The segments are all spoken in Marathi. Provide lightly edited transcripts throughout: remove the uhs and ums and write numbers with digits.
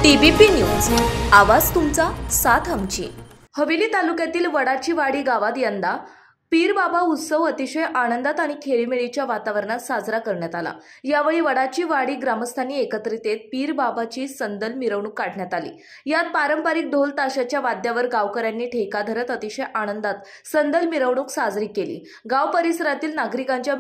टीबीपी न्यूज, आवाज तुमचा, साथ आमची। हवेली तालुक्यातील वडाची वाडी गावात यंदा पीर बाबा उत्सव अतिशय आनंदात आणि खेळीमेळीच्या वातावरणात साजरा करण्यात आला। यावेळी वडाची वाडी ग्रामस्थांनी एकत्रित येत पीर बाबाची संदल मिरवणूक काढण्यात आली। यात पारंपरिक ढोल ताशाच्या वाद्यावर गावकऱ्यांनी ठेका धरत अतिशय आनंदात संदल मिरवणूक साजरी केली। गाव परिसरातील नागरिकांच्या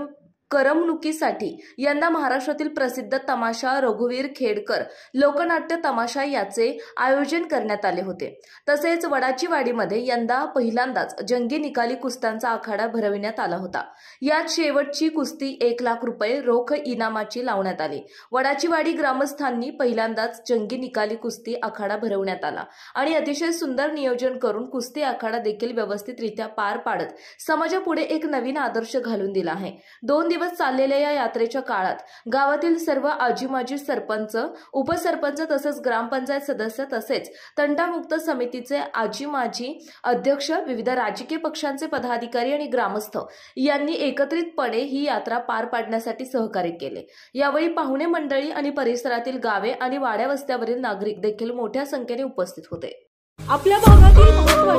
करमणुकीसाठी यंदा महाराष्ट्रातील प्रसिद्ध तमाशा रघुवीर खेडकर लोकनाट्य तमाशा याचे आयोजन करण्यात आले होते। तसेच वडाची वाडीमध्ये यंदा पहिल्यांदाच जंगी निकाली कुस्त्यांचा आखाडा भरविण्यात आला होता। यात शेवटची कुस्ती 1 लाख रुपये रोख इनामाची लावण्यात आली। वडाची वाडी ग्रामस्थांनी पहिल्यांदाच जंगी निकाली कुस्ती आखाडा भरवण्यात आला आणि अतिशय सुंदर नियोजन करून कुस्ती आखाडा देखील व्यवस्थितरित्या पार पाडत समाजापुढे एक नवीन आदर्श घालून दिला आहे। 2 दिवस चाललेल्या या यात्रेच्या काळात गावातील सर्व आजी-माजी सरपंच, उपसरपंच तसेच ग्रामपंचायत सदस्य तसेच तंटामुक्त समितीचे आजी-माजी अध्यक्ष, विविध राजकीय पक्षांचे पदाधिकारी आणि ग्रामस्थ यांनी एकत्रितपणे ही यात्रा पार पाडण्यासाठी सहकार्य केले। यावेळी पाहुणे मंडळी आणि परिसरातील गावे आणि वाड्या वस्त्यावरील नागरिक देखील मोठ्या संख्येने उपस्थित होते। आपल्या भागातील महत्त्वाच्या